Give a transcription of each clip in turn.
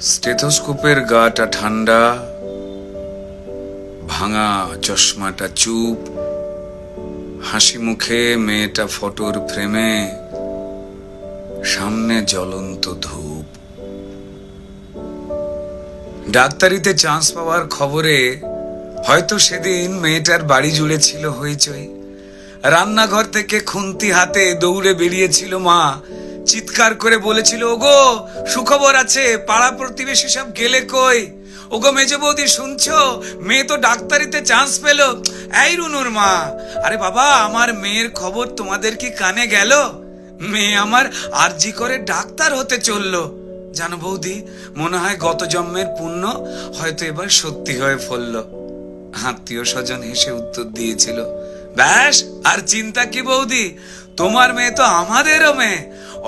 স্টেথোস্কোপের গাটা ঠান্ডা, ভাঙা চশমাটা চুপ, হাসি মুখে মেয়েটা ফটোর ফ্রেমে, সামনে জ্বলন্ত ধূপ। ডাক্তারিতে চান্স পাওয়ার খবরে হয়তো সেদিন মেয়েটার বাড়ি জুড়ে ছিল হইচই। রান্নাঘর থেকে খুন্তি হাতে দৌড়ে বেরিয়েছিল মা, চিৎকার করে বলেছিল, ওগো সুখবর আছে, পাড়া প্রতিবেশী সব গেলে কই? ওগো মেজ বৌদি শুনছো, মেয়ে তো ডাক্তারিতে চান্স পেল। এই রুনুর মা, আরে বাবা আমার মেয়ের খবর তোমাদের কি কানে গেল? মেয়ে আমার আরজি করে ডাক্তার হতে চললো। জানো বৌদি, মনে হয় গত জন্মের পুণ্য হয়তো এবার সত্যি হয়ে ফলল। আত্মীয় স্বজন হেসে উত্তর দিয়েছিল, ব্যাস আর চিন্তা কি বৌদি, তোমার মেয়ে তো আমাদেরও মেয়ে,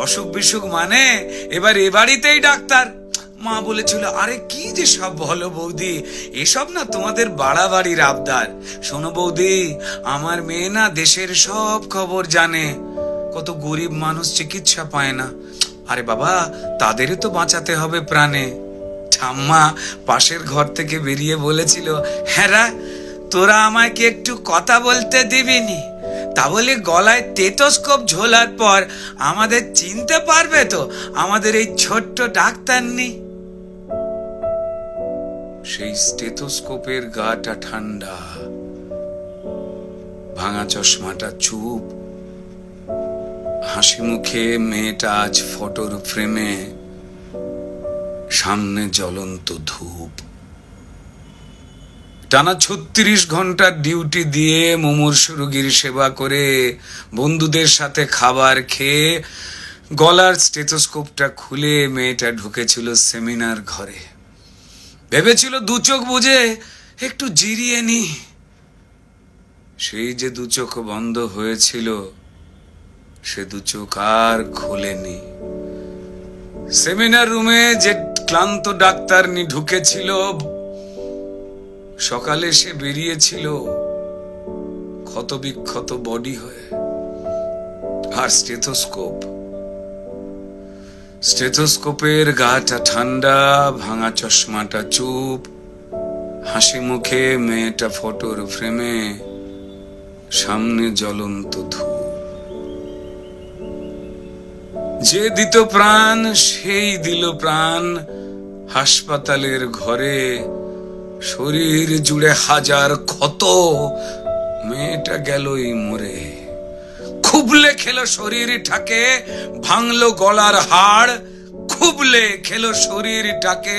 অসুখ বিসুখ মানে এবার এ বাড়িতেই ডাক্তার। মা বলেছিল, আরে কি যে সব বলো বৌদি, এসব না তোমাদের বাড়াবাড়ির আবদার। শোনো বৌদি, আমার মেয়ে না দেশের সব খবর জানে, কত গরিব মানুষ চিকিৎসা পায় না। আরে বাবা, তাদেরই তো বাঁচাতে হবে প্রাণে। ঠাম্মা পাশের ঘর থেকে বেরিয়ে বলেছিল, হ্যাঁ তোরা আমায় কি একটু কথা বলতে দিবিনি? তা বলে গলায় স্টেথোস্কোপ ঝোলার পর আমাদের চিনতে পারবে তো আমাদের এই ছোট্ট ডাক্তার নেই? সেই স্টেথোস্কোপের গাটা ঠান্ডা, ভাঙা চশমাটা চুপ, হাসি মুখে মেয়েটা আজ ফটোর ফ্রেমে, সামনে জ্বলন্ত ধূপ। টানা 36 ঘন্টার ডিউটি দিয়ে মুমূর্ষু রোগীর সেবা করে বন্ধুদের সাথে খাবার খেয়ে গলার স্টেথোস্কোপটা খুলে মেয়েটা ঢুকেছিল সেমিনার ঘরে। ভেবেছিল দু চোখ বুঝে একটু জিরিয়ে নি। সেই যে দু চোখ বন্ধ হয়েছিল, সে দু চোখ আর খোলেনি। সেমিনার রুমে যে ক্লান্ত ডাক্তারনি ঢুকেছিল, সকালে সে বেরিয়েছিল ক্ষত বিক্ষত বডি হয়ে। আর স্টেথোস্কোপের গাটা ঠান্ডা, ভাঙা চশমাটা চুপ, হাসি মুখে মেয়েটা ফটোর ফ্রেমে, সামনে জ্বলন্ত ধূপ। যে দিত প্রাণ সেই দিল প্রাণ হাসপাতালের ঘরে, শরীর জুড়ে হাজার ক্ষত, মেয়েটা গেলই মরে। খুবলে খেলো শরীরটাকে, ভাঙলো গলার হাড়, খুবলে খেলো শরীরটাকে,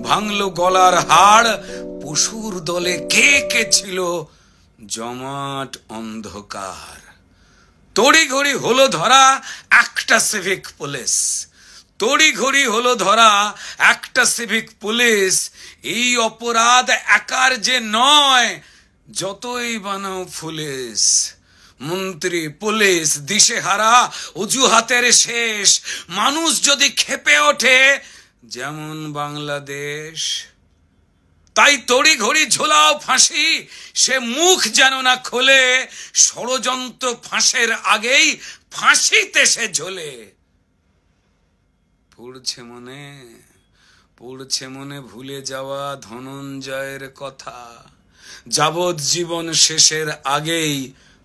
ভাঙলো গলার হাড়। পশুর দলে কে কে ছিল জমাট অন্ধকার। তড়িঘড়ি হলো ধরা একটা সিভিক পুলিশ, তড়িঘড়ি হলো ধরা একটা সিভিক পুলিশ। এই অপরাধ একার যে নয়, যতই বানাও পুলিশ। মন্ত্রী পুলিশ দিশেহারা, অজুহাতের শেষ। মানুষ যদি ক্ষেপে ওঠে যেমন বাংলাদেশ, তাই তড়িঘড়ি ঝোলাও ফাঁসি, সে মুখ যেন না খোলে। ষড়যন্ত্র ফাঁসের আগেই ফাঁসিতে সে ঝোলে। পড়ছে মনে ভুলে যাওয়া ধনঞ্জয়ের কথা, যাবজ্জীবন শেষের আগেই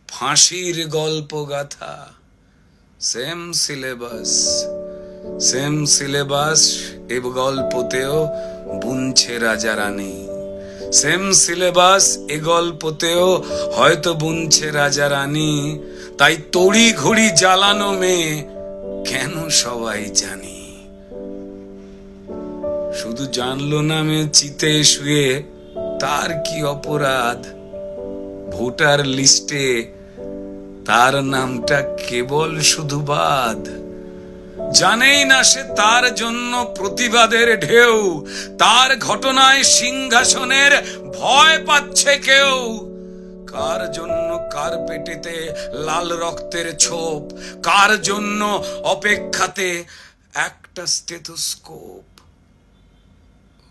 ফাঁসির গল্প গাথা। সেম সিলেবাস এ গল্পতেও বুনছে রাজা রানী, সেম সিলেবাস এ গল্পতেও হয়তো বুনছে রাজা রানী। তাই তড়ি ঘড়ি জ্বালানো মেয়ে কেন সবাই জানি। শুধু জানলো না মেয়ে চিতে শুয়ে তার কি অপরাধ, ভোটার লিস্টে তার নামটা কেবল শুধু বাদ। জানেই না সে তার জন্য প্রতিবাদের ঢেউ, তার ঘটনায় সিংহাসনের ভয় পাচ্ছে কেউ। কার জন্য কার পেটেতে লাল রক্তের ছোপ, কার জন্য অপেক্ষাতে একটা স্টেথোস্কোপ।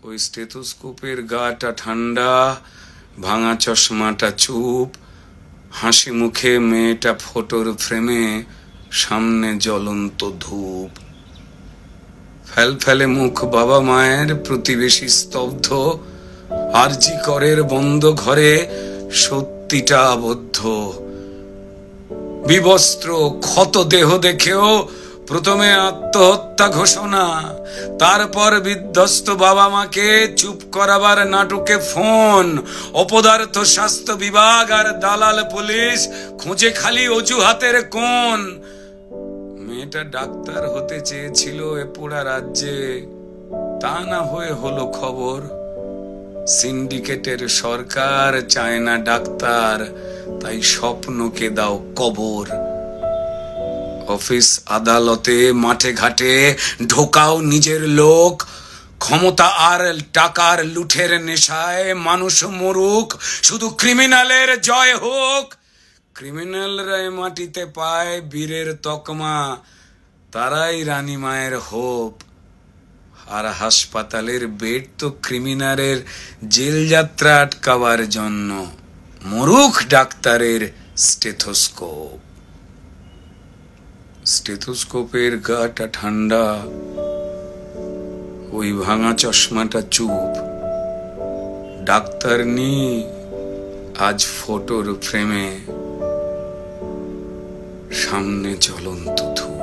ওই স্টেথোস্কোপের গাটা ঠান্ডা, ভাঙা চশমাটা চুপ, হাসি মুখে মেয়েটা ফটোর ফ্রেমে, সামনে জ্বলন্ত ধূপ। ফেলে মুখ বাবা মায়ের, প্রতিবেশী স্তব্ধ, আরজি করের বন্ধ ঘরে সত্যিটা আবদ্ধ। বিবস্ত্র ক্ষত দেহ দেখেও প্রথমে আত্মহত্যা ঘোষণা, তারপর বিধ্বস্ত বাবা মাকে চুপ করাবার নাটকে ফোন। অপদার্থ স্বাস্থ্য বিভাগ আর দালাল পুলিশ খুঁজে খালি অজুহাতের কোণ। মেয়েটা ডাক্তার হতে চেয়েছিল এ পোড়া রাজ্যে, তা না হয়ে হলো খবর। সিন্ডিকেটের সরকার চায় না ডাক্তার, তাই স্বপ্নকে দাও কবর। অফিস আদালতে মাঠে ঘাটে ঢোকাও নিজের লোক, ক্ষমতা আর টাকার লুঠের নেশায় মানুষ মরুক, শুধু ক্রিমিনালের জয় হোক। ক্রিমিনালরা মাটিতে পায় বীরের তকমা, তারাই রানী মায়ের হোপ। আর হাসপাতালের বেড তো ক্রিমিনালের জেল যাত্রা আটকাবার জন্য, মরুখ ডাক্তারের স্টেথোস্কোপ। স্টেথোস্কোপের গাটা ঠান্ডা, ওই ভাঙা চশমাটা চুপ। ডাক্তার নি আজ ফটোর ফ্রেমে, সামনে জ্বলন্ত ধূপ।